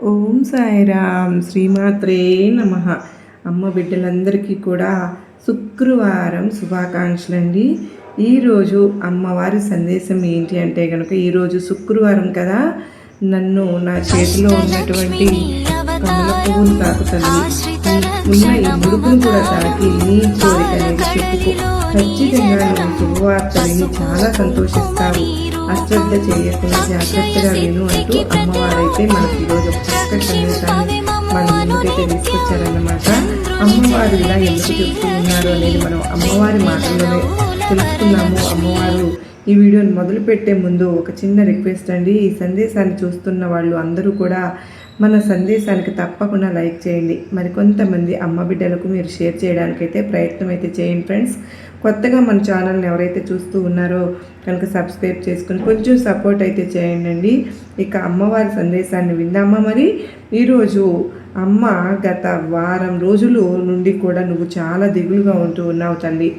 ఓం సాయిరామ్ శ్రీమాత్రే నమ. అమ్మ బిడ్డలందరికీ కూడా శుక్రవారం శుభాకాంక్షలు అండి. ఈరోజు అమ్మవారి సందేశం ఏంటి అంటే కనుక, ఈరోజు శుక్రవారం కదా, నన్ను నా చేతిలో ఉన్నటువంటి కమల పువ్వును తాకుతుంది, ఉన్న ఈ ముడుపును కూడా తాకి నీ కోరిక అనేది చెప్పుకో. ఖచ్చితంగా నువ్వు శుభవార్త విని చాలా సంతోషిస్తావు. అశ్రద్ధ చేయకుండా జాగ్రత్తగా విను అంటూ అమ్మవారైతే మనకి ఈరోజు ఒక చక్కటి సందేశాన్ని మన ముందుకైతే తీసుకొచ్చారన్నమాట. అమ్మవారు ఇలా ఎందుకు చెప్తూ ఉన్నారు అనేది మనం అమ్మవారి మాటల్లోనే తెలుసుకున్నాము. అమ్మవారు ఈ వీడియోని మొదలుపెట్టే ముందు ఒక చిన్న రిక్వెస్ట్ అండి. ఈ సందేశాన్ని చూస్తున్న వాళ్ళు అందరూ కూడా మన సందేశానికి తప్పకుండా లైక్ చేయండి. మరికొంతమంది అమ్మ బిడ్డలకు మీరు షేర్ చేయడానికైతే ప్రయత్నం అయితే చేయండి ఫ్రెండ్స్. కొత్తగా మన ఛానల్ని ఎవరైతే చూస్తూ ఉన్నారో కనుక సబ్స్క్రైబ్ చేసుకుని కొంచెం సపోర్ట్ అయితే చేయండి. ఇక అమ్మవారి సందేశాన్ని విందామా. మరి ఈరోజు అమ్మ గత వారం రోజుల నుండి కూడా నువ్వు చాలా దిగులుగా ఉంటూ ఉన్నావు తల్లి.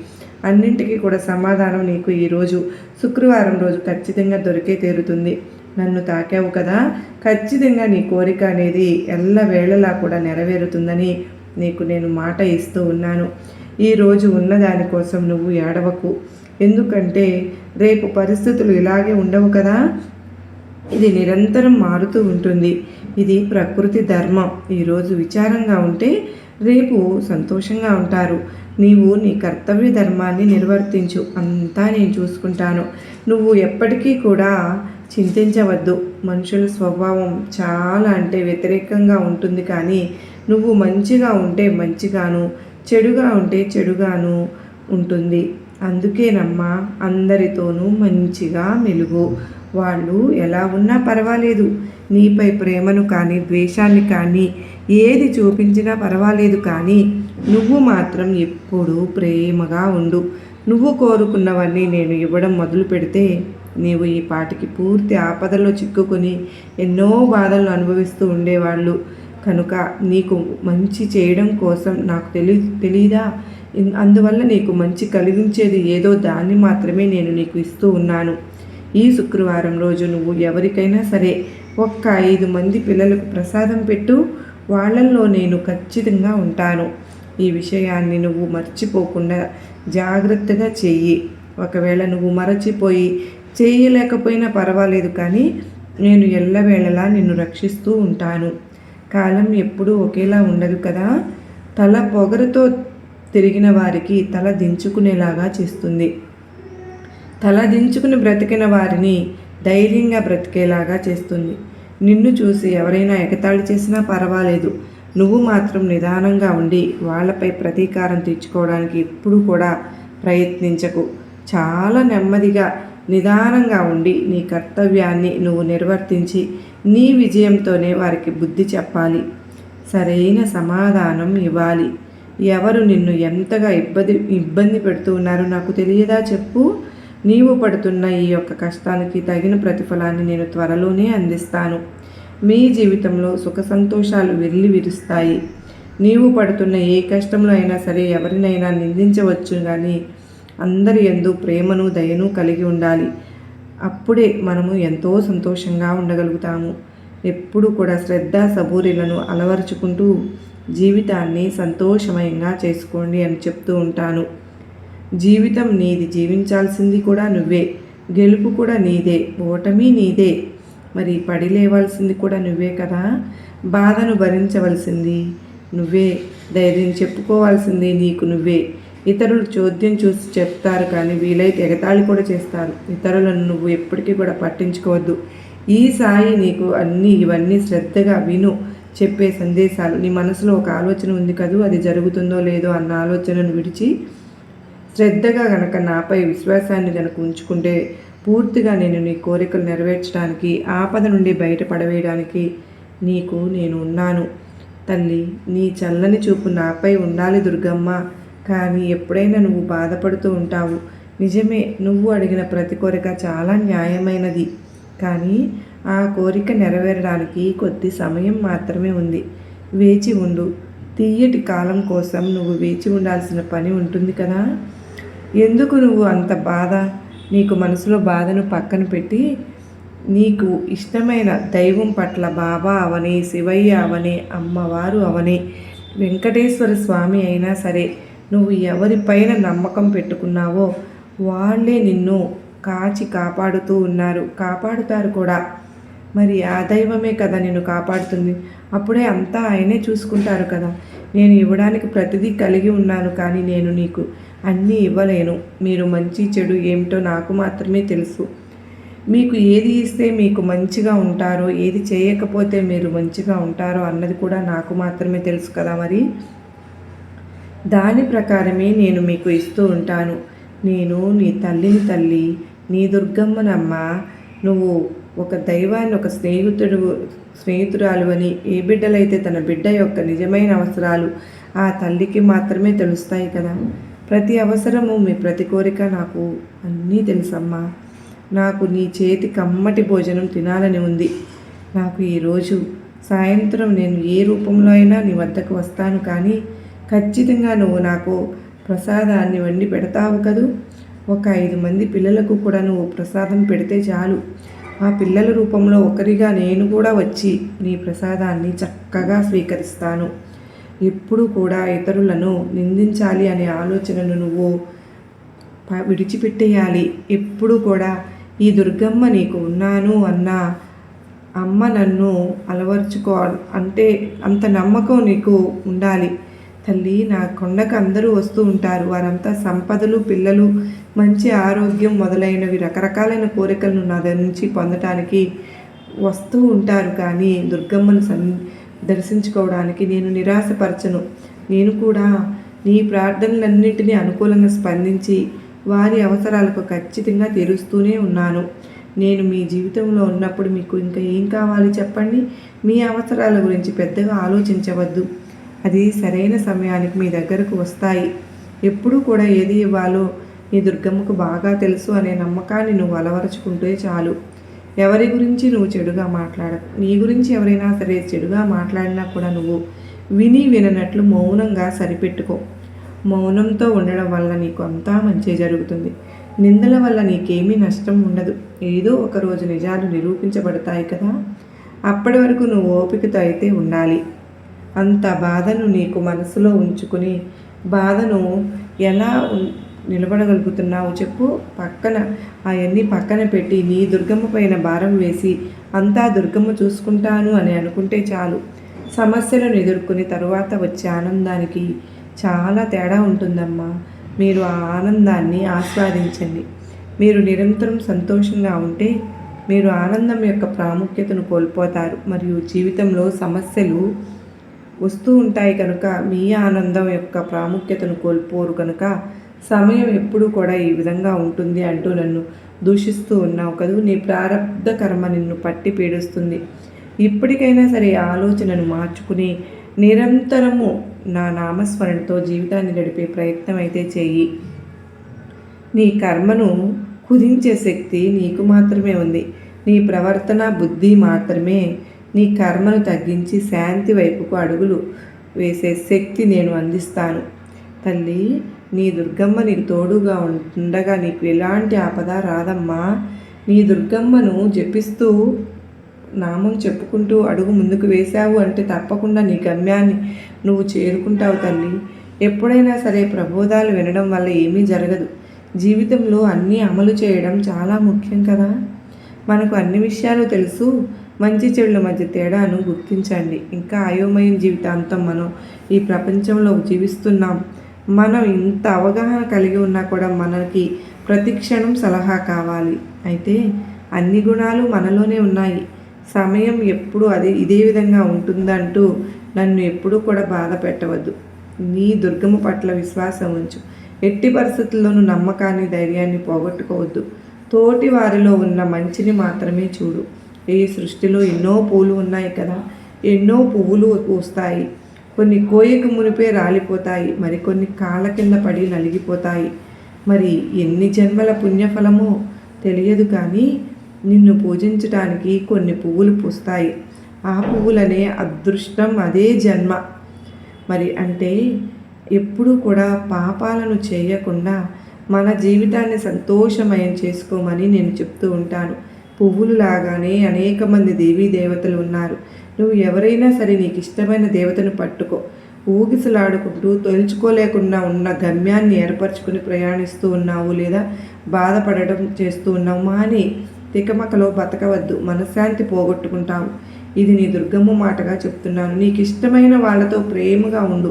అన్నింటికీ కూడా సమాధానం నీకు ఈరోజు శుక్రవారం రోజు ఖచ్చితంగా దొరికే తీరుతుంది. నన్ను తాకావు కదా, ఖచ్చితంగా నీ కోరిక అనేది ఎల్లవేళలా కూడా నెరవేరుతుందని నీకు నేను మాట ఇస్తూ ఉన్నాను. ఈరోజు ఉన్నదానికోసం నువ్వు ఏడవకు. ఎందుకంటే రేపు పరిస్థితులు ఇలాగే ఉండవు కదా, ఇది నిరంతరం మారుతూ ఉంటుంది. ఇది ప్రకృతి ధర్మం. ఈరోజు విచారంగా ఉంటే రేపు సంతోషంగా ఉంటారు. నీవు నీ కర్తవ్య ధర్మాన్ని నిర్వర్తించు, అంతా నేను చూసుకుంటాను. నువ్వు ఎప్పటికీ కూడా చింతించవద్దు. మనుషుల స్వభావం చాలా అంటే వ్యతిరేకంగా ఉంటుంది, కానీ నువ్వు మంచిగా ఉంటే మంచిగాను, చెడుగా ఉంటే చెడుగాను ఉంటుంది. అందుకేనమ్మా, అందరితోనూ మంచిగా మెలుగు. వాళ్ళు ఎలా ఉన్నా పర్వాలేదు. నీపై ప్రేమను కానీ ద్వేషాన్ని కానీ ఏది చూపించినా పర్వాలేదు, కానీ నువ్వు మాత్రం ఎప్పుడూ ప్రేమగా ఉండు. నువ్వు కోరుకున్నవన్నీ నేను ఇవ్వడం మొదలు పెడితే నీవు ఈ పాటికి పూర్తి ఆపదలో చిక్కుకొని ఎన్నో బాధలను అనుభవిస్తూ ఉండేవాళ్ళు. కనుక నీకు మంచి చేయడం కోసం నాకు తెలీదా? అందువల్ల నీకు మంచి కలిగించేది ఏదో దాన్ని మాత్రమే నేను నీకు ఇస్తూ ఉన్నాను. ఈ శుక్రవారం రోజు నువ్వు ఎవరికైనా సరే ఒక్క 5 మంది పిల్లలకు ప్రసాదం పెట్టు. వాళ్ళల్లో నేను ఖచ్చితంగా ఉంటాను. ఈ విషయాన్ని నువ్వు మర్చిపోకుండా జాగ్రత్తగా చెయ్యి. ఒకవేళ నువ్వు మరచిపోయి చేయలేకపోయినా పర్వాలేదు, కానీ నేను ఎల్లవేళలా నిన్ను రక్షిస్తూ ఉంటాను. కాలం ఎప్పుడూ ఒకేలా ఉండదు కదా. తల పొగరుతో తిరిగిన వారికి తల దించుకునేలాగా చేస్తుంది. తల దించుకుని బ్రతికిన వారిని ధైర్యంగా బ్రతికేలాగా చేస్తుంది. నిన్ను చూసి ఎవరైనా ఎగతాళి చేసినా పర్వాలేదు, నువ్వు మాత్రం నిదానంగా ఉండి వాళ్ళపై ప్రతీకారం తీర్చుకోవడానికి ఎప్పుడూ కూడా ప్రయత్నించకు. చాలా నెమ్మదిగా నిదానంగా ఉండి నీ కర్తవ్యాన్ని నువ్వు నిర్వర్తించి నీ విజయంతోనే వారికి బుద్ధి చెప్పాలి, సరైన సమాధానం ఇవ్వాలి. ఎవరు నిన్ను ఎంతగా ఇబ్బంది పెడుతూ ఉన్నారో నాకు తెలియదా చెప్పు. నీవు పడుతున్న ఈ యొక్క కష్టానికి తగిన ప్రతిఫలాన్ని నేను త్వరలోనే అందిస్తాను. మీ జీవితంలో సుఖ సంతోషాలు విరుస్తాయి. నీవు పడుతున్న ఏ కష్టంలో అయినా సరే ఎవరినైనా నిందించవచ్చు, కానీ అందరి యందు ప్రేమను దయను కలిగి ఉండాలి. అప్పుడే మనము ఎంతో సంతోషంగా ఉండగలుగుతాము. ఎప్పుడు కూడా శ్రద్ధ సబూరిలను అలవరుచుకుంటూ జీవితాన్ని సంతోషమయంగా చేసుకోండి అని చెప్తూ ఉంటాను. జీవితం నీది, జీవించాల్సింది కూడా నువ్వే. గెలుపు కూడా నీదే, ఓటమి నీదే. మరి పడి లేవాల్సింది కూడా నువ్వే కదా. బాధను భరించవలసింది నువ్వే, ధైర్యం చెప్పుకోవాల్సింది నీకు నువ్వే. ఇతరులు చోద్యం చూసి చెప్తారు, కానీ వీలైతే ఎగతాళి కూడా చేస్తారు. ఇతరులను నువ్వు ఎప్పటికీ కూడా పట్టించుకోవద్దు. ఈ సాయి నీకు ఇవన్నీ శ్రద్ధగా విను. చెప్పే సందేశాలు నీ మనసులో ఒక ఆలోచన ఉంది కదూ, అది జరుగుతుందో లేదో అన్న ఆలోచనను విడిచి శ్రద్ధగా గనక నాపై విశ్వాసాన్ని గనక ఉంచుకుంటే పూర్తిగా నేను నీ కోరికలు నెరవేర్చడానికి, ఆపద నుండి బయటపడవేయడానికి నీకు నేను ఉన్నాను. తల్లి, నీ చల్లని చూపు నాపై ఉండాలి దుర్గమ్మ. కానీ ఎప్పుడైనా నువ్వు బాధపడుతూ ఉంటావు. నిజమే, నువ్వు అడిగిన ప్రతి కోరిక చాలా న్యాయమైనది, కానీ ఆ కోరిక నెరవేరడానికి కొద్ది సమయం మాత్రమే ఉంది. వేచి ఉండు. తీయటి కాలం కోసం నువ్వు వేచి ఉండాల్సిన పని ఉంటుంది కదా. ఎందుకు నువ్వు అంత బాధ? నీకు మనసులో బాధను పక్కన పెట్టి నీకు ఇష్టమైన దైవం పట్ల బాబా అవని, శివయ్య అవని, అమ్మవారు అవని, వెంకటేశ్వర స్వామి అయినా సరే, నువ్వు ఎవరిపైన నమ్మకం పెట్టుకున్నావో వాళ్ళే నిన్ను కాచి కాపాడుతూ ఉన్నారు, కాపాడుతారు కూడా. మరి ఆ దైవమే కదా నిన్ను కాపాడుతుంది. అప్పుడే అంతా ఆయనే చూసుకుంటారు కదా. నేను ఇవ్వడానికి ప్రతిదీ కలిగి ఉన్నాను, కానీ నేను నీకు అన్నీ ఇవ్వలేను. మీరు మంచి చెడు ఏమిటో నాకు మాత్రమే తెలుసు. మీకు ఏది ఇస్తే మీకు మంచిగా ఉంటారో, ఏది చేయకపోతే మీరు మంచిగా ఉంటారో అన్నది కూడా నాకు మాత్రమే తెలుసు కదా. మరి దాని ప్రకారమే నేను మీకు ఇస్తూ ఉంటాను. నేను నీ తల్లిని తల్లి, నీ దుర్గమ్మనమ్మ. నువ్వు ఒక దైవాన్ని, ఒక స్నేహితురాలు అని ఏ బిడ్డలైతే తన బిడ్డ యొక్క నిజమైన అవసరాలు ఆ తల్లికి మాత్రమే తెలుస్తాయి కదా. ప్రతి అవసరము, మీ ప్రతి కోరిక నాకు అన్నీ తెలుసమ్మా. నాకు నీ చేతి కమ్మటి భోజనం తినాలని ఉంది. నాకు ఈరోజు సాయంత్రం నేను ఏ రూపంలో అయినా నీ వద్దకు వస్తాను, కానీ ఖచ్చితంగా నువ్వు నాకు ప్రసాదాన్ని వండి పెడతావు కదూ. ఒక 5 మంది పిల్లలకు కూడా నువ్వు ప్రసాదం పెడితే చాలు. ఆ పిల్లల రూపంలో ఒకరిగా నేను కూడా వచ్చి నీ ప్రసాదాన్ని చక్కగా స్వీకరిస్తాను. ఎప్పుడు కూడా ఇతరులను నిందించాలి అనే ఆలోచనను నువ్వు విడిచిపెట్టేయాలి. ఎప్పుడు కూడా ఈ దుర్గమ్మ నీకు ఉన్నాను అన్న అమ్మ నన్ను అలవర్చుకోవాలి అంటే అంత నమ్మకం నీకు ఉండాలి. తల్లి, నా కొండకు అందరూ వస్తూ ఉంటారు. వారంతా సంపదలు, పిల్లలు, మంచి ఆరోగ్యం మొదలైనవి రకరకాలైన కోరికలను నా నుంచి పొందటానికి వస్తూ ఉంటారు. కానీ దుర్గమ్మను దర్శించుకోవడానికి నేను నిరాశపరచను. నేను కూడా నీ ప్రార్థనలన్నింటినీ అనుకూలంగా స్పందించి వారి అవసరాలకు ఖచ్చితంగా తీరుస్తూనే ఉన్నాను. నేను మీ జీవితంలో ఉన్నప్పుడు మీకు ఇంకా ఏం కావాలి చెప్పండి. మీ అవసరాల గురించి పెద్దగా ఆలోచించవద్దు. అది సరైన సమయానికి మీ దగ్గరకు వస్తాయి. ఎప్పుడూ కూడా ఏది ఇవ్వాలో నీ దుర్గమ్మకు బాగా తెలుసు అనే నమ్మకాన్ని నువ్వు అలవరుచుకుంటే చాలు. ఎవరి గురించి నువ్వు చెడుగా మాట్లాడకు. నీ గురించి ఎవరైనా సరే చెడుగా మాట్లాడినా కూడా నువ్వు విననట్లు మౌనంగా సరిపెట్టుకో. మౌనంతో ఉండడం వల్ల నీకు అంతా మంచి జరుగుతుంది. నిందల వల్ల నీకేమీ నష్టం ఉండదు. ఏదో ఒకరోజు నిజాలు నిరూపించబడతాయి కదా. అప్పటి వరకు నువ్వు ఓపికతో అయితే ఉండాలి. అంత బాధను నీకు మనసులో ఉంచుకుని బాధను ఎలా నిలబడగలుగుతున్నావు చెప్పు. అవన్నీ పక్కన పెట్టి నీ దుర్గమ్మ పైన భారం వేసి అంతా దుర్గమ్మ చూసుకుంటాను అని అనుకుంటే చాలు. సమస్యలను ఎదుర్కొని తరువాత వచ్చే ఆనందానికి చాలా తేడా ఉంటుందమ్మా. మీరు ఆ ఆనందాన్ని ఆస్వాదించండి. మీరు నిరంతరం సంతోషంగా ఉంటే మీరు ఆనందం యొక్క ప్రాముఖ్యతను కోల్పోతారు. మరియు జీవితంలో సమస్యలు వస్తూ ఉంటాయి కనుక మీ ఆనందం యొక్క ప్రాముఖ్యతను కోల్పోరు కనుక సమయం ఎప్పుడూ కూడా ఈ విధంగా ఉంటుంది అంటూ నన్ను దూషిస్తూ ఉన్నావు కదూ. నీ ప్రారబ్ధ కర్మ నిన్ను పట్టి పీడిస్తుంది. ఇప్పటికైనా సరే ఆలోచనను మార్చుకుని నిరంతరము నా నామస్మరణతో జీవితాన్ని గడిపే ప్రయత్నం అయితే చెయ్యి. నీ కర్మను కుదించే శక్తి నీకు మాత్రమే ఉంది. నీ ప్రవర్తన, బుద్ధి మాత్రమే నీ కర్మను తగ్గించి శాంతి వైపుకు అడుగులు వేసే శక్తి నేను అందిస్తాను. తల్లి, నీ దుర్గమ్మ నీకు తోడుగా ఉండగా నీకు ఎలాంటి ఆపద రాదమ్మా. నీ దుర్గమ్మను జపిస్తూ నామం చెప్పుకుంటూ అడుగు ముందుకు వేశావు అంటే తప్పకుండా నీ గమ్యాన్ని నువ్వు చేరుకుంటావు తల్లి. ఎప్పుడైనా సరే ప్రబోధాలు వినడం వల్ల ఏమీ జరగదు. జీవితంలో అన్నీ అమలు చేయడం చాలా ముఖ్యం కదా. మనకు అన్ని విషయాలు తెలుసు. మంచి చెడుల మధ్య తేడాను గుర్తించండి. ఇంకా అయోమయం జీవితాంతం మనం ఈ ప్రపంచంలో జీవిస్తున్నాం. మనం ఇంత అవగాహన కలిగి ఉన్నా కూడా మనకి ప్రతిక్షణం సలహా కావాలి. అయితే అన్ని గుణాలు మనలోనే ఉన్నాయి. సమయం ఎప్పుడు ఇదే విధంగా ఉంటుందంటూ నన్ను ఎప్పుడూ కూడా బాధ పెట్టవద్దు. నీ దుర్గమ్మ పట్ల విశ్వాసం ఉంచు. ఎట్టి పరిస్థితుల్లోనూ నమ్మకాన్ని, ధైర్యాన్ని పోగొట్టుకోవద్దు. తోటి వారిలో ఉన్న మంచిని మాత్రమే చూడు. ఈ సృష్టిలో ఎన్నో పూలు ఉన్నాయి కదా, ఎన్నో పువ్వులు పూస్తాయి. కొన్ని కోయకు మునిపే రాలిపోతాయి, మరికొన్ని కాళ్ళ కింద పడి నలిగిపోతాయి. మరి ఎన్ని జన్మల పుణ్యఫలమో తెలియదు, కానీ నిన్ను పూజించటానికి కొన్ని పువ్వులు పూస్తాయి. ఆ పువ్వులనే అదృష్టం, అదే జన్మ. మరి అంటే ఎప్పుడూ కూడా పాపాలను చేయకుండా మన జీవితాన్ని సంతోషమయం చేసుకోమని నేను చెప్తూ ఉంటాను. పువ్వులు లాగానే అనేక మంది దేవీ దేవతలు ఉన్నారు. నువ్వు ఎవరైనా సరే నీకు ఇష్టమైన దేవతను పట్టుకో. ఊగిసలాడుకుంటూ తొలుచుకోలేకుండా ఉన్న గమ్యాన్ని ఏర్పరచుకుని ప్రయాణిస్తూ ఉన్నావు, లేదా బాధపడడం చేస్తూ ఉన్నావు. మాని తికమకలో బతకవద్దు, మనశ్శాంతి పోగొట్టుకుంటావు. ఇది నీ దుర్గమ్మ మాటగా చెప్తున్నాను. నీకు ఇష్టమైన వాళ్ళతో ప్రేమగా ఉండు,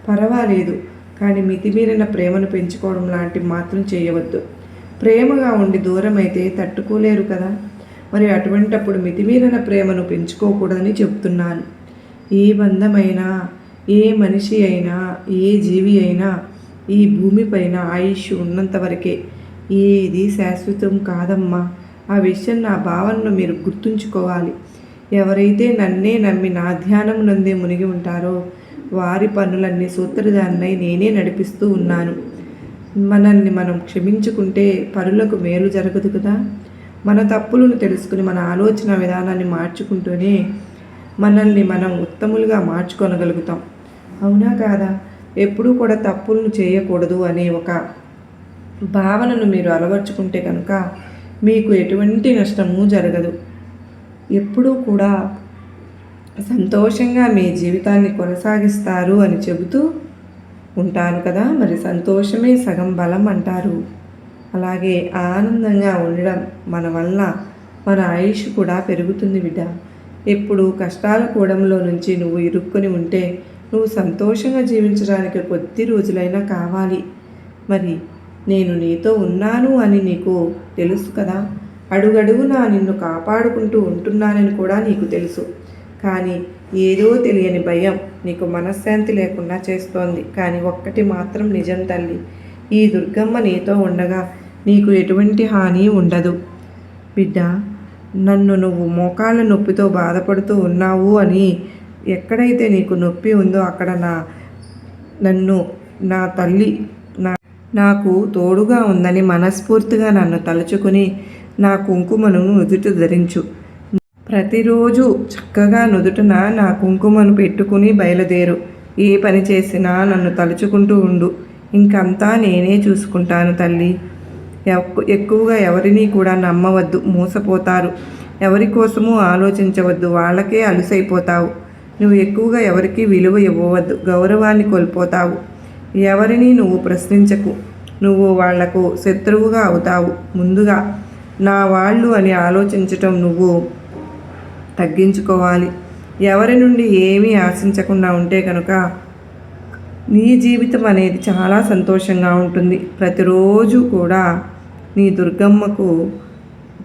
పర్వాలేదు, కానీ మితిమీరిన ప్రేమను పెంచుకోవడం లాంటివి మాత్రం చేయవద్దు. ప్రేమగా ఉండి దూరం అయితే తట్టుకోలేరు కదా. మరి అటువంటప్పుడు మితిమీరిన ప్రేమను పెంచుకోకూడదని చెప్తున్నాను. ఏ బంధమైనా, ఏ మనిషి అయినా, ఏ జీవి అయినా ఈ భూమిపైన ఆయుష్ ఉన్నంత వరకే. ఏది శాశ్వతం కాదమ్మా. ఆ విషయం, నా భావనను మీరు గుర్తుంచుకోవాలి. ఎవరైతే నన్నే నమ్మి నా ధ్యానం నందే మునిగి ఉంటారో వారి పనులన్నీ సూత్రధారినై నేనే నడిపిస్తూ ఉన్నాను. మనల్ని మనం క్షమించుకుంటే పరులకు మేలు జరగదు కదా. మన తప్పులను తెలుసుకుని మన ఆలోచన విధానాన్ని మార్చుకుంటూనే మనల్ని మనం ఉత్తములుగా మార్చుకొనగలుగుతాం. అవునా కాదా? ఎప్పుడూ కూడా తప్పులను చేయకూడదు అనే ఒక భావనను మీరు అలవర్చుకుంటే కనుక మీకు ఎటువంటి నష్టము జరగదు. ఎప్పుడూ కూడా సంతోషంగా మీ జీవితాన్ని కొనసాగిస్తారు అని చెబుతూ ఉంటాను కదా. మరి సంతోషమే సగం బలం అంటారు. అలాగే ఆనందంగా ఉండడం మన వల్ల మన ఆయుష్ కూడా పెరుగుతుంది బిడ్డ. ఎప్పుడు కష్టాల కూడంలో నుంచి నువ్వు ఇరుక్కుని ఉంటే నువ్వు సంతోషంగా జీవించడానికి కొద్ది రోజులైనా కావాలి. మరి నేను నీతో ఉన్నాను అని నీకు తెలుసు కదా. అడుగడుగునా నిన్ను కాపాడుకుంటూ ఉంటున్నానని కూడా నీకు తెలుసు. కానీ ఏదో తెలియని భయం నీకు మనశ్శాంతి లేకుండా చేస్తోంది. కానీ ఒక్కటి మాత్రం నిజం తల్లి, ఈ దుర్గమ్మ నీతో ఉండగా నీకు ఎటువంటి హాని ఉండదు. బిడ్డ, నన్ను నువ్వు మోకాళ్ళ నొప్పితో బాధపడుతూ ఉన్నావు అని, ఎక్కడైతే నీకు నొప్పి ఉందో అక్కడ నన్ను నా తల్లి నాకు తోడుగా ఉందని మనస్ఫూర్తిగా నన్ను తలుచుకుని నా కుంకుమను నుదుట ధరించు. ప్రతిరోజు చక్కగా నుదుటన నా కుంకుమను పెట్టుకుని బయలుదేరు. ఏ పని చేసినా నన్ను తలుచుకుంటూ ఉండు. ఇంకంతా నేనే చూసుకుంటాను తల్లి. ఎక్కువగా ఎవరిని కూడా నమ్మవద్దు, మోసపోతారు. ఎవరి కోసమూ ఆలోచించవద్దు, వాళ్ళకే అలుసైపోతావు. నువ్వు ఎక్కువగా ఎవరికి విలువ ఇవ్వవద్దు, గౌరవాన్ని కోల్పోతావు. ఎవరిని నువ్వు ప్రశ్నించకు, నువ్వు వాళ్లకు శత్రువుగా అవుతావు. ముందుగా నా వాళ్ళు అని ఆలోచించటం నువ్వు తగ్గించుకోవాలి. ఎవరి నుండి ఏమీ ఆశించకుండా ఉంటే కనుక నీ జీవితం అనేది చాలా సంతోషంగా ఉంటుంది. ప్రతిరోజు కూడా నీ దుర్గమ్మకు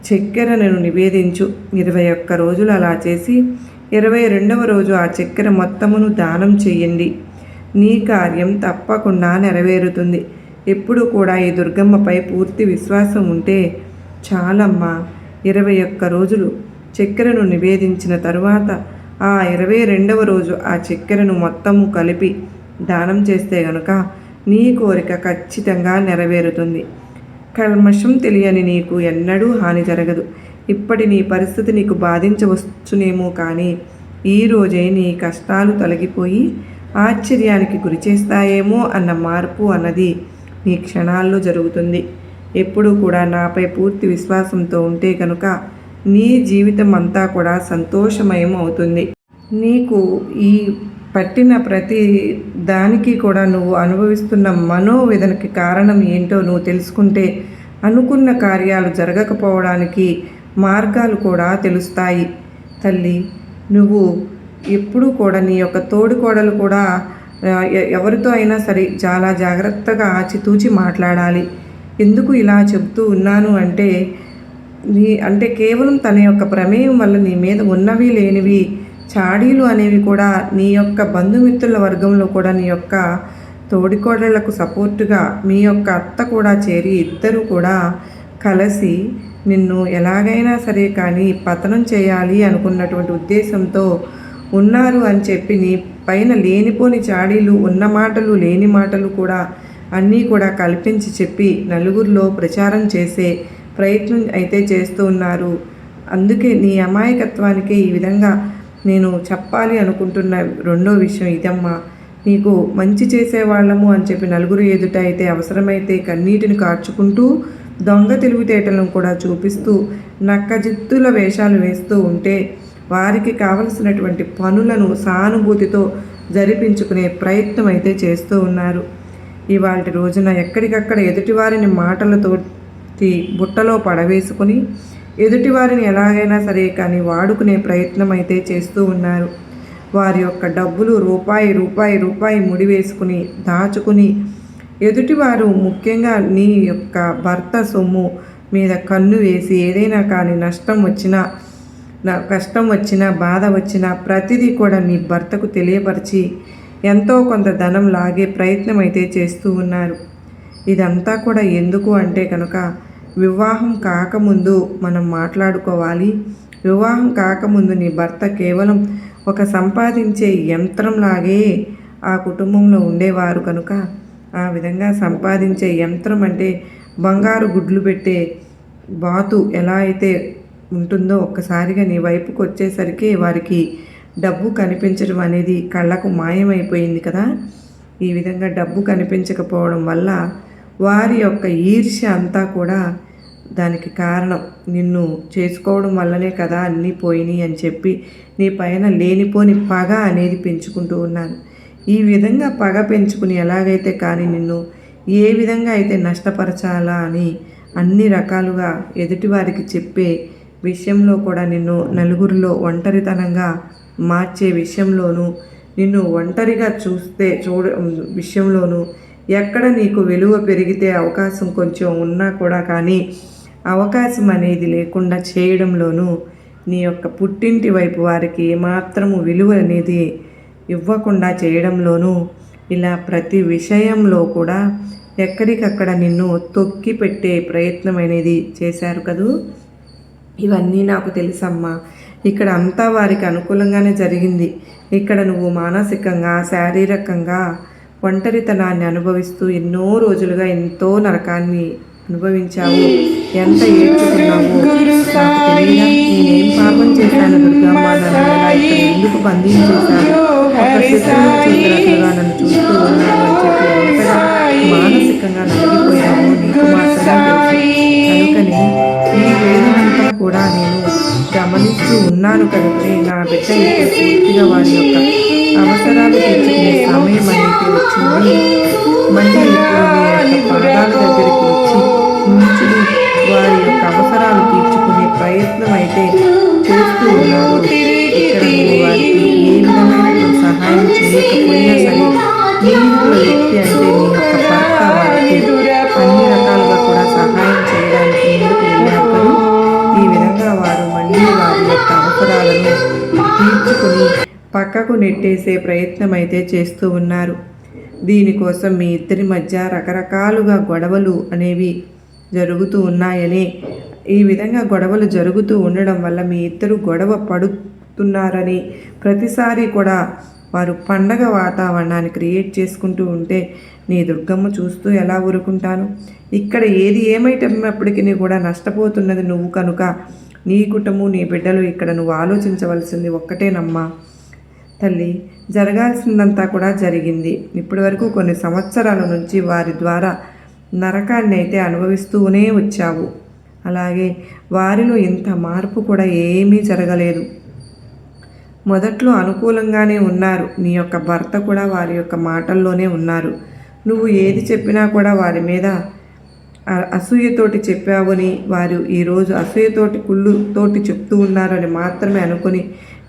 చక్కెరను నివేదించు. 21 రోజులు అలా చేసి 22వ రోజు ఆ చక్కెర మొత్తమును దానం చెయ్యండి. నీ కార్యం తప్పకుండా నెరవేరుతుంది. ఎప్పుడు కూడా ఈ దుర్గమ్మపై పూర్తి విశ్వాసం ఉంటే చాలమ్మా. 21 రోజులు చక్కెరను నివేదించిన తరువాత ఆ 22వ రోజు ఆ చక్కెరను మొత్తము కలిపి దానం చేస్తే గనుక నీ కోరిక ఖచ్చితంగా నెరవేరుతుంది. కల్మషం తెలియని నీకు ఎన్నడూ హాని జరగదు. ఇప్పటి నీ పరిస్థితి నీకు బాధించవచ్చునేమో, కానీ ఈరోజే నీ కష్టాలు తొలగిపోయి ఆశ్చర్యానికి గురి చేస్తాయేమో అన్న మార్పు అన్నది నీ క్షణాల్లో జరుగుతుంది. ఎప్పుడూ కూడా నాపై పూర్తి విశ్వాసంతో ఉంటే కనుక నీ జీవితం అంతా కూడా సంతోషమయం అవుతుంది. నీకు ఈ పట్టిన ప్రతి దానికి కూడా నువ్వు అనుభవిస్తున్న మనోవేదనకి కారణం ఏంటో నువ్వు తెలుసుకుంటే అనుకున్న కార్యాలు జరగకపోవడానికి మార్గాలు కూడా తెలుస్తాయి. తల్లి, నువ్వు ఎప్పుడూ కూడా నీ యొక్క తోడికోడలు కూడా ఎవరితో అయినా సరే చాలా జాగ్రత్తగా ఆచితూచి మాట్లాడాలి. ఎందుకు ఇలా చెప్తూ ఉన్నాను అంటే కేవలం తన యొక్క ప్రమేయం వల్ల నీ మీద ఉన్నవి లేనివి చాడీలు అనేవి కూడా నీ యొక్క బంధుమిత్రుల వర్గంలో కూడా నీ యొక్క తోడికోడళ్లకు సపోర్టుగా మీ యొక్క అత్త కూడా చేరి ఇద్దరు కూడా కలిసి నిన్ను ఎలాగైనా సరే కానీ పతనం చేయాలి అనుకున్నటువంటి ఉద్దేశంతో ఉన్నారు అని చెప్పి నీ పైన లేనిపోని చాడీలు, ఉన్న మాటలు లేని మాటలు కూడా అన్నీ కూడా కల్పించి చెప్పి నలుగురిలో ప్రచారం చేసే ప్రయత్నం అయితే చేస్తూ ఉన్నారు. అందుకే నీ అమాయకత్వానికి ఈ విధంగా నేను చెప్పాలి అనుకుంటున్న రెండో విషయం ఇదమ్మా. నీకు మంచి చేసేవాళ్ళము అని చెప్పి నలుగురు ఎదుట అయితే అవసరమైతే కన్నీటిని కార్చుకుంటూ దొంగ తెలివితేటలను కూడా చూపిస్తూ నక్కజిత్తుల వేషాలు వేస్తూ ఉంటే వారికి కావలసినటువంటి పనులను సానుభూతితో జరిపించుకునే ప్రయత్నం అయితే చేస్తూ ఉన్నారు. ఇవాళ రోజున ఎక్కడికక్కడ ఎదుటివారిని మాటలతోటి బుట్టలో పడవేసుకుని ఎదుటివారిని ఎలాగైనా సరే కానీ వాడుకునే ప్రయత్నం అయితే చేస్తూ ఉన్నారు. వారి యొక్క డబ్బులు రూపాయి ముడివేసుకుని దాచుకుని ఎదుటివారు ముఖ్యంగా నీ యొక్క భర్త సొమ్ము మీద కన్ను వేసి ఏదైనా కానీ కష్టం వచ్చినా బాధ వచ్చినా ప్రతిదీ కూడా నీ భర్తకు తెలియపరిచి ఎంతో కొంత ధనం లాగే ప్రయత్నం అయితే చేస్తూ ఉన్నారు. ఇదంతా కూడా ఎందుకు అంటే కనుక వివాహం కాకముందు మనం మాట్లాడుకోవాలి. వివాహం కాకముందు నీ భర్త కేవలం ఒక సంపాదించే యంత్రంలాగే ఆ కుటుంబంలో ఉండేవారు కనుక ఆ విధంగా సంపాదించే యంత్రం అంటే బంగారు గుడ్లు పెట్టే బాతు ఎలా అయితే ఉంటుందో ఒక్కసారిగా నీ వైపుకు వచ్చేసరికి వారికి డబ్బు కనిపించడం అనేది కళ్ళకు మాయమైపోయింది కదా. ఈ విధంగా డబ్బు కనిపించకపోవడం వల్ల వారి యొక్క ఈర్ష్య అంతా కూడా దానికి కారణం. నిన్ను చేసుకోవడం వల్లనే కదా అన్నీ పోయినాయి అని చెప్పి నీ పైన లేనిపోని పగ అనేది పెంచుకుంటూ ఉన్నాను. ఈ విధంగా పగ పెంచుకుని ఎలాగైతే కానీ నిన్ను ఏ విధంగా అయితే నష్టపరచాలా అని అన్ని రకాలుగా ఎదుటివారికి చెప్పే విషయంలో కూడా నిన్ను నలుగురిలో ఒంటరితనంగా మార్చే విషయంలోనూ నిన్ను ఒంటరిగా విషయంలోనూ ఎక్కడ నీకు విలువ పెరిగితే అవకాశం కొంచెం ఉన్నా కూడా కానీ అవకాశం అనేది లేకుండా చేయడంలోనూ నీ యొక్క పుట్టింటి వైపు వారికి ఏమాత్రము విలువ అనేది ఇవ్వకుండా చేయడంలోనూ ఇలా ప్రతి విషయంలో కూడా ఎక్కడికక్కడ నిన్ను తొక్కి పెట్టే ప్రయత్నం అనేది చేశారు కదూ. ఇవన్నీ నాకు తెలుసమ్మా. ఇక్కడ అంతా వారికి అనుకూలంగానే జరిగింది. ఇక్కడ నువ్వు మానసికంగా శారీరకంగా ఒంటరితనాన్ని అనుభవిస్తూ ఎన్నో రోజులుగా ఎంతో నరకాన్ని అనుభవించావు. ఎంత ఏడ్చుకున్నావు. నాకు తెలియదా నేనేం పాపం చేశాను దుర్గమ్మ, నన్ను ఇలా ఇక్కడ ఎందుకు బంధించేశాను, ఒక శత్రువు చేతులుగా నన్ను చూస్తూ ఉన్నాను అని చెప్పి ఎంతగా మానసికంగా నలిగిపోయావు నీకు మాత్రమే తెలుసు. కనుకనే ఈ వేదనంతా కూడా నేను గమనిస్తూ ఉన్నాను కనుకనే నా బిడ్డ ఇక్కడ పూర్తిగా వారి యొక్క అవసరాలు తీర్చుకునే సమయం అనేది వచ్చింది. మళ్ళీ ఇప్పుడు మీ యొక్క పాదాల దగ్గరికి వచ్చి నుంచుని వారి యొక్క అవసరాలు తీర్చుకునే ప్రయత్నం అయితే చేస్తూ ఉన్నారు. ఇక్కడ నువ్వు వారికి ఏ విధమైన సహాయం చేయకపోయినా సరే నీ వ్యక్తి అంటే నీ యొక్క భర్త వారికి అన్ని రకాలుగా కూడా సహాయం చేయడానికి ముందుకు వెళ్ళారు. ఈ విధంగా వారు మళ్ళీ వారి యొక్క అవసరాలను తీర్చుకుని పక్కకు నెట్టేసే ప్రయత్నం అయితే చేస్తూ ఉన్నారు. దీనికోసం మీ ఇద్దరి మధ్య రకరకాలుగా గొడవలు అనేవి జరుగుతూ ఉన్నాయని, ఈ విధంగా గొడవలు జరుగుతూ ఉండడం వల్ల మీ ఇద్దరు గొడవ పడుతున్నారని ప్రతిసారి కూడా వారు పండగ వాతావరణాన్ని క్రియేట్ చేసుకుంటూ ఉంటే నీ దుర్గమ్మ చూస్తూ ఎలా ఊరుకుంటాను. ఇక్కడ ఏది ఏమైనప్పటికీ కూడా నష్టపోతున్నది నువ్వు కనుక నీ కుటుంబం నీ బిడ్డలు ఇక్కడ నువ్వు ఆలోచించవలసింది ఒక్కటేనమ్మా తల్లి. జరగాల్సిందంతా కూడా జరిగింది. ఇప్పటి వరకు కొన్ని సంవత్సరాల నుంచి వారి ద్వారా నరకాన్ని అయితే అనుభవిస్తూనే వచ్చావు. అలాగే వారిలో ఇంత మార్పు కూడా ఏమీ జరగలేదు. మొదట్లో అనుకూలంగానే ఉన్నారు. నీ యొక్క భర్త కూడా వారి యొక్క మాటల్లోనే ఉన్నారు. నువ్వు ఏది చెప్పినా కూడా వారి మీద అసూయతోటి చెప్పావని, వారు ఈరోజు అసూయతోటి కుళ్ళుతోటి చెప్తూ ఉన్నారని మాత్రమే అనుకుని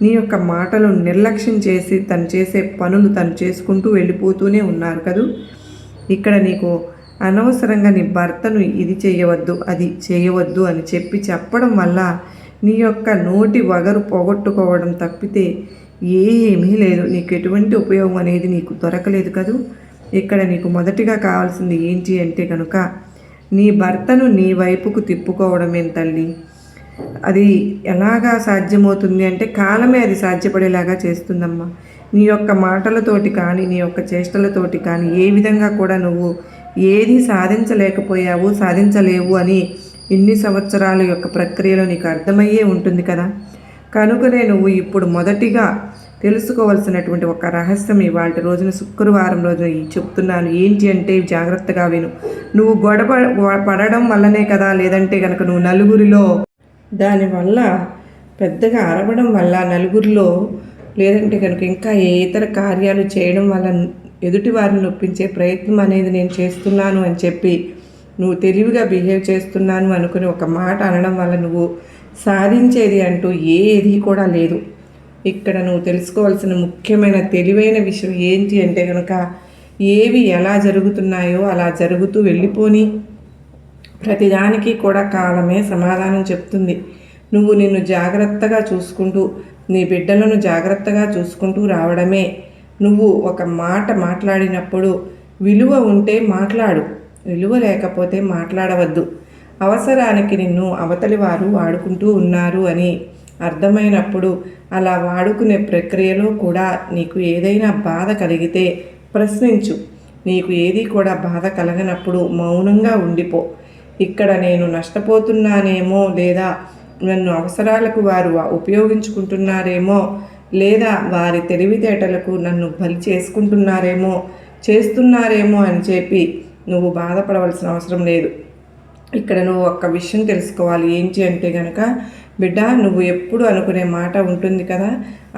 నీ యొక్క మాటలను నిర్లక్ష్యం చేసి తను చేసే పనులు తను చేసుకుంటూ వెళ్ళిపోతూనే ఉన్నారు కదూ. ఇక్కడ నీకు అనవసరంగా నీ భర్తను ఇది చేయవద్దు అది చేయవద్దు అని చెప్పడం వల్ల నీ యొక్క నోటి వగరు పోగొట్టుకోవడం తప్పితే ఏమీ లేదు. నీకు ఎటువంటి ఉపయోగం అనేది నీకు దొరకలేదు కదూ. ఇక్కడ నీకు మొదటిగా కావాల్సింది ఏంటి అంటే కనుక నీ భర్తను నీ వైపుకు తిప్పుకోవడమే తల్లి. అది ఎలాగా సాధ్యమవుతుంది అంటే కాలమే అది సాధ్యపడేలాగా చేస్తుందమ్మా. నీ యొక్క మాటలతోటి కానీ నీ యొక్క చేష్టలతోటి కానీ ఏ విధంగా కూడా నువ్వు ఏది సాధించలేవు అని ఇన్ని సంవత్సరాల యొక్క ప్రక్రియలో నీకు అర్థమయ్యే ఉంటుంది కదా. కనుకనే నువ్వు ఇప్పుడు మొదటిగా తెలుసుకోవాల్సినటువంటి ఒక రహస్యం ఇవాళ రోజున శుక్రవారం రోజున చెప్తున్నాను. ఏంటి అంటే జాగ్రత్తగా విను. నువ్వు గొడవ పడడం వల్లనే కదా, లేదంటే కనుక నువ్వు నలుగురిలో దానివల్ల పెద్దగా అరవడం వల్ల నలుగురిలో, లేదంటే కనుక ఇంకా ఏ ఇతర కార్యాలు చేయడం వల్ల ఎదుటి వారిని నొప్పించే ప్రయత్నం అనేది నేను చేస్తున్నాను అని చెప్పి నువ్వు తెలివిగా బిహేవ్ చేస్తున్నాను అనుకుని ఒక మాట అనడం వల్ల నువ్వు సాధించేది అంటూ ఏది కూడా లేదు. ఇక్కడ నువ్వు తెలుసుకోవాల్సిన ముఖ్యమైన తెలివైన విషయం ఏంటి అంటే కనుక, ఏవి ఎలా జరుగుతున్నాయో అలా జరుగుతూ వెళ్ళిపోని, ప్రతిదానికి కూడా కాలమే సమాధానం చెప్తుంది. నువ్వు నిన్ను జాగ్రత్తగా చూసుకుంటూ, నీ బిడ్డలను జాగ్రత్తగా చూసుకుంటూ రావడమే. నువ్వు ఒక మాట మాట్లాడినప్పుడు విలువ ఉంటే మాట్లాడు, విలువ లేకపోతే మాట్లాడవద్దు. అవసరానికి నిన్ను అవతలి వారు వాడుకుంటూ ఉన్నారు అని అర్థమైనప్పుడు అలా వాడుకునే ప్రక్రియలో కూడా నీకు ఏదైనా బాధ కలిగితే ప్రశ్నించు. నీకు ఏది కూడా బాధ కలగనప్పుడు మౌనంగా ఉండిపో. ఇక్కడ నేను నష్టపోతున్నానేమో, లేదా నన్ను అవసరాలకు వారు ఉపయోగించుకుంటున్నారేమో, లేదా వారి తెలివితేటలకు నన్ను బలి చేస్తున్నారేమో అని చెప్పి నువ్వు బాధపడవలసిన అవసరం లేదు. ఇక్కడ నువ్వు ఒక్క విషయం తెలుసుకోవాలి. ఏంటి అంటే కనుక, బిడ్డ, నువ్వు ఎప్పుడు అనుకునే మాట ఉంటుంది కదా,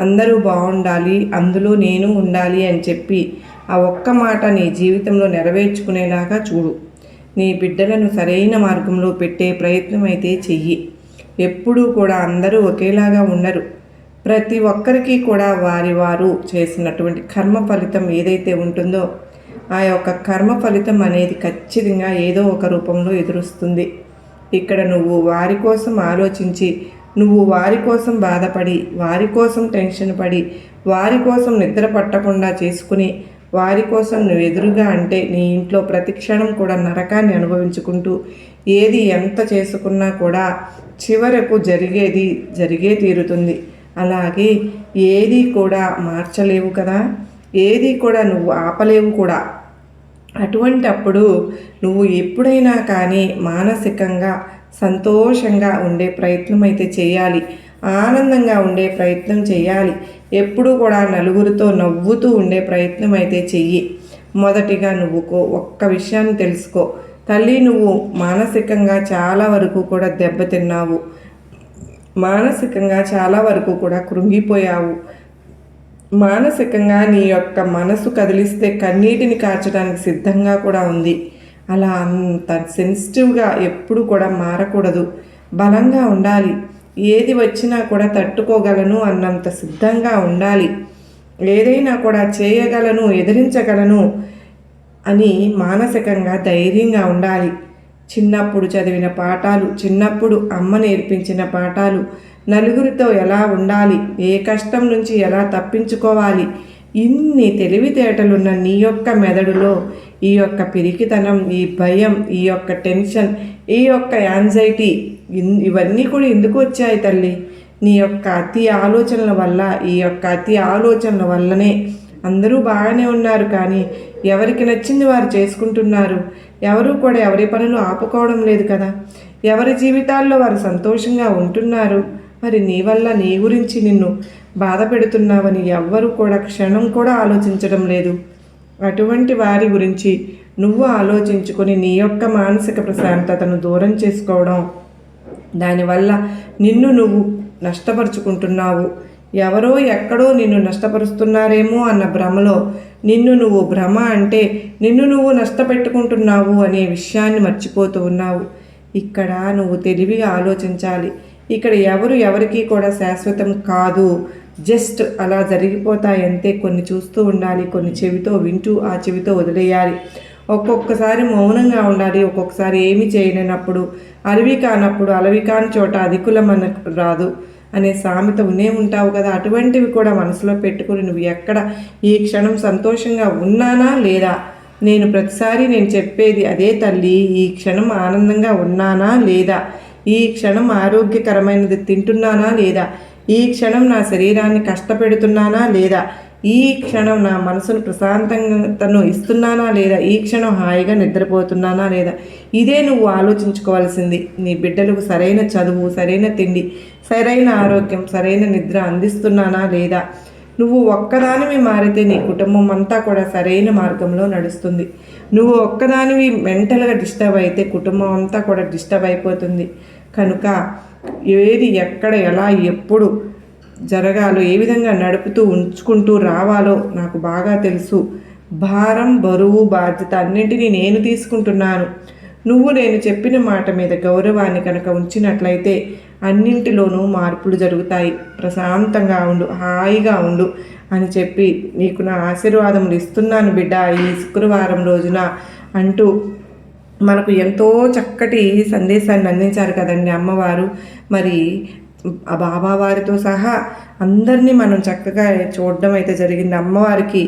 అందరూ బాగుండాలి, అందులో నేను ఉండాలి అని చెప్పి ఆ ఒక్క మాట నీ జీవితంలో నెరవేర్చుకునేలాగా చూడు. నీ బిడ్డలను సరైన మార్గంలో పెట్టే ప్రయత్నం అయితే చెయ్యి. ఎప్పుడూ కూడా అందరూ ఒకేలాగా ఉండరు. ప్రతి ఒక్కరికి కూడా వారు చేసినటువంటి కర్మ ఫలితం ఏదైతే ఉంటుందో ఆ యొక్క కర్మ ఫలితం అనేది ఖచ్చితంగా ఏదో ఒక రూపంలో ఎదురొస్తుంది. ఇక్కడ నువ్వు వారి కోసం ఆలోచించి, నువ్వు వారి కోసం బాధపడి, వారి కోసం టెన్షన్ పడి, వారి కోసం నిద్ర పట్టకుండా చేసుకుని, వారి కోసం నువ్వు ఎదురుగా అంటే నీ ఇంట్లో ప్రతి క్షణం కూడా నరకాన్ని అనుభవించుకుంటూ ఏది ఎంత చేసుకున్నా కూడా చివరకు జరిగే తీరుతుంది. అలాగే ఏది కూడా మార్చలేవు కదా, ఏది కూడా నువ్వు ఆపలేవు కూడా. అటువంటి అప్పుడు నువ్వు ఎప్పుడైనా కానీ మానసికంగా సంతోషంగా ఉండే ప్రయత్నం అయితే చేయాలి, ఆనందంగా ఉండే ప్రయత్నం చేయాలి. ఎప్పుడూ కూడా నలుగురితో నవ్వుతూ ఉండే ప్రయత్నం అయితే చెయ్యి. మొదటిగా నువ్వు ఒక్క విషయాన్ని తెలుసుకో తల్లి, నువ్వు మానసికంగా చాలా వరకు కూడా దెబ్బతిన్నావు, మానసికంగా చాలా వరకు కూడా కృంగిపోయావు. మానసికంగా నీ యొక్క మనసు కదిలిస్తే కన్నీటిని కార్చడానికి సిద్ధంగా కూడా ఉంది. అలా అంత సెన్సిటివ్గా ఎప్పుడు కూడా మారకూడదు, బలంగా ఉండాలి. ఏది వచ్చినా కూడా తట్టుకోగలను అన్నంత సిద్ధంగా ఉండాలి. ఏదైనా కూడా చేయగలను, ఎదిరించగలను అని మానసికంగా ధైర్యంగా ఉండాలి. చిన్నప్పుడు చదివిన పాఠాలు, చిన్నప్పుడు అమ్మ నేర్పించిన పాఠాలు, నలుగురితో ఎలా ఉండాలి, ఏ కష్టం నుంచి ఎలా తప్పించుకోవాలి, ఇన్ని తెలివితేటలున్న నీ యొక్క మెదడులో ఈ యొక్క పిరికితనం, ఈ భయం, ఈ యొక్క టెన్షన్, ఈ యొక్క యాంగ్జైటీ ఇవన్నీ కూడా ఎందుకు వచ్చాయి తల్లి? నీ యొక్క అతి ఆలోచనల వల్ల. ఈ యొక్క అతి ఆలోచనల వల్లనే అందరూ బాగానే ఉన్నారు, కానీ ఎవరికి నచ్చింది వారు చేసుకుంటున్నారు. ఎవరు కూడా ఎవరి పనులు ఆపుకోవడం లేదు కదా, ఎవరి జీవితాల్లో వారు సంతోషంగా ఉంటున్నారు. మరి నీ వల్ల నీ గురించి నిన్ను బాధ పెడుతున్నావని ఎవ్వరూ కూడా క్షణం కూడా ఆలోచించడం లేదు. అటువంటి వారి గురించి నువ్వు ఆలోచించుకొని నీ యొక్క మానసిక ప్రశాంతతను దూరం చేసుకోవడం, దానివల్ల నిన్ను నువ్వు నష్టపరుచుకుంటున్నావు. ఎవరో ఎక్కడో నిన్ను నష్టపరుస్తున్నారేమో అన్న భ్రమలో భ్రమ అంటే నిన్ను నువ్వు నష్టపెట్టుకుంటున్నావు అనే విషయాన్ని మర్చిపోతూ ఉన్నావు. ఇక్కడ నువ్వు తెలివిగా ఆలోచించాలి. ఇక్కడ ఎవరికి కూడా శాశ్వతం కాదు, జస్ట్ అలా జరిగిపోతాయి అంతే. కొన్ని చూస్తూ ఉండాలి, కొన్ని చెవితో వింటూ ఆ చెవితో వదిలేయాలి. ఒక్కొక్కసారి మౌనంగా ఉండాలి, ఒక్కొక్కసారి ఏమి చేయలేనప్పుడు, అలవి కాని చోట అధికులం మనకు రాదు అనే సామెత ఉంటావు కదా. అటువంటివి కూడా మనసులో పెట్టుకుని నువ్వు ఎక్కడ ఈ క్షణం సంతోషంగా ఉన్నానా లేదా, ప్రతిసారి నేను చెప్పేది అదే తల్లి, ఈ క్షణం ఆనందంగా ఉన్నానా లేదా, ఈ క్షణం ఆరోగ్యకరమైనది తింటున్నానా లేదా, ఈ క్షణం నా శరీరాన్ని కష్టపెడుతున్నానా లేదా, ఈ క్షణం నా మనసును ప్రశాంతతను ఇస్తున్నానా లేదా, ఈ క్షణం హాయిగా నిద్రపోతున్నానా లేదా. ఇదే నువ్వు ఆలోచించుకోవాల్సింది. నీ బిడ్డలకు సరైన చదువు, సరైన తిండి, సరైన ఆరోగ్యం, సరైన నిద్ర అందిస్తున్నానా లేదా. నువ్వు ఒక్కదానివి మారితే నీ కుటుంబం అంతా కూడా సరైన మార్గంలో నడుస్తుంది. నువ్వు ఒక్కదానివి మెంటల్గా డిస్టర్బ్ అయితే కుటుంబం అంతా కూడా డిస్టర్బ్ అయిపోతుంది. కనుక ఏది ఎక్కడ ఎలా ఎప్పుడు జరగాలో ఏ విధంగా నడుపుతూ ఉంచుకుంటూ రావాలో నాకు బాగా తెలుసు. భారం, బరువు, బాధ్యత అన్నింటినీ నేను తీసుకుంటున్నాను. నువ్వు నేను చెప్పిన మాట మీద గౌరవాన్ని కనుక ఉంచినట్లయితే అన్నింటిలోనూ మార్పులు జరుగుతాయి. ప్రశాంతంగా ఉండు, హాయిగా ఉండు అని చెప్పి నీకు నా ఆశీర్వాదములు ఇస్తున్నాను బిడ్డ ఈ శుక్రవారం రోజున అంటూ మనకు ఎంతో చక్కటి సందేశాన్ని అందించారు కదండి అమ్మవారు. మరి ఆ బాబావారితో సహా అందరినీ మనం చక్కగా చూడడం అయితే జరిగింది. అమ్మవారికి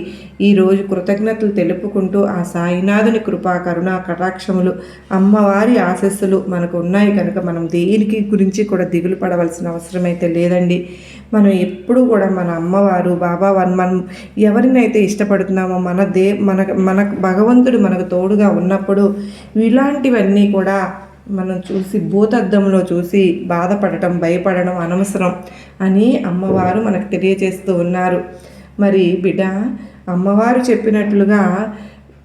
ఈరోజు కృతజ్ఞతలు తెలుపుకుంటూ ఆ సాయినాథుని కృపా కరుణ కటాక్షములు అమ్మవారి ఆశస్సులు మనకు ఉన్నాయి కనుక మనం దేనికి గురించి కూడా దిగులు పడవలసిన అవసరం అయితే లేదండి. మనం ఎప్పుడు కూడా మన అమ్మవారు బాబావారు మనం ఎవరినైతే ఇష్టపడుతున్నామో మన భగవంతుడు మనకు తోడుగా ఉన్నప్పుడు ఇలాంటివన్నీ కూడా మనం చూసి భూతద్దంలో చూసి బాధపడటం భయపడడం అనవసరం అని అమ్మవారు మనకు తెలియజేస్తూ ఉన్నారు. మరి బిడ్డ అమ్మవారు చెప్పినట్లుగా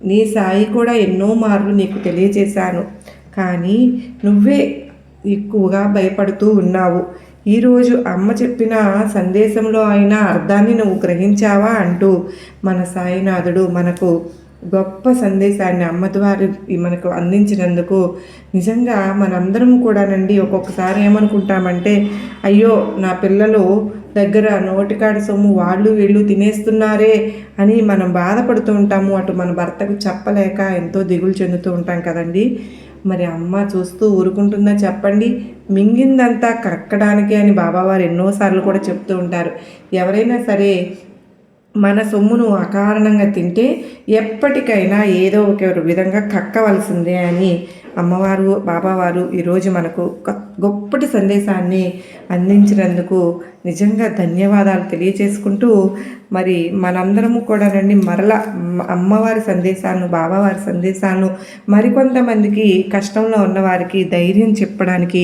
నీ సాయి కూడా ఎన్నో మార్లు నీకు తెలియజేశాను, కానీ నువ్వే ఎక్కువగా భయపడుతూ ఉన్నావు. ఈరోజు అమ్మ చెప్పిన సందేశంలో అయినా అర్థాన్ని నువ్వు గ్రహించావా అంటూ మన సాయినాథుడు మనకు గొప్ప సందేశాన్ని అమ్మ ద్వారా మనకు అందించినందుకు నిజంగా మనందరం కూడానండి ఒక్కొక్కసారి ఏమనుకుంటామంటే, అయ్యో నా పిల్లలు దగ్గర నోటికాడి సొమ్ము వాళ్ళు వీళ్ళు తినేస్తున్నారే అని మనం బాధపడుతూ ఉంటాము. అటు మన భర్తకు చెప్పలేక ఎంతో దిగులు చెందుతూ ఉంటాం కదండి. మరి అమ్మ చూస్తూ ఊరుకుంటుందా చెప్పండి? మింగిందంతా కక్కడానికి అని బాబావారు ఎన్నోసార్లు కూడా చెప్తూ ఉంటారు. ఎవరైనా సరే మన సొమ్మును అకారణంగా తింటే ఎప్పటికైనా ఏదో ఒక విధంగా కక్కవలసిందే అని అమ్మవారు బాబావారు ఈరోజు మనకు గొప్పటి సందేశాన్ని అందించినందుకు నిజంగా ధన్యవాదాలు తెలియజేసుకుంటూ, మరి మనందరము కూడానండి మరలా అమ్మవారి సందేశాలను బాబావారి సందేశాలను మరికొంతమందికి కష్టంలో ఉన్నవారికి ధైర్యం చెప్పడానికి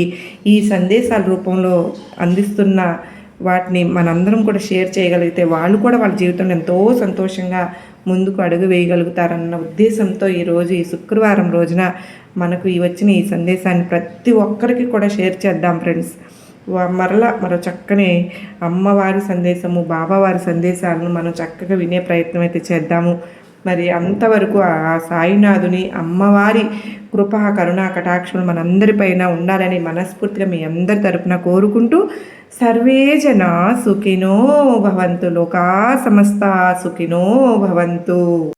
ఈ సందేశాల రూపంలో అందిస్తున్న వాటిని మనందరం కూడా షేర్ చేయగలిగితే వాళ్ళు కూడా వాళ్ళ జీవితంలో ఎంతో సంతోషంగా ముందుకు అడుగు వేయగలుగుతారన్న ఉద్దేశంతో ఈరోజు ఈ శుక్రవారం రోజున మనకు వచ్చిన ఈ సందేశాన్ని ప్రతి ఒక్కరికి కూడా షేర్ చేద్దాం ఫ్రెండ్స్. మరో చక్కని అమ్మవారి సందేశము బాబావారి సందేశాలను మనం చక్కగా వినే ప్రయత్నం అయితే చేద్దాము. మరి అంతవరకు ఆ సాయినాథుని అమ్మవారి కృపా కరుణా కటాక్షలు మనందరిపైన ఉండాలని మనస్ఫూర్తిగా మీ అందరి తరపున కోరుకుంటూ, సర్వే జనా సుఖినో భవంతు, లోకా సమస్త సుఖినో భవంతు.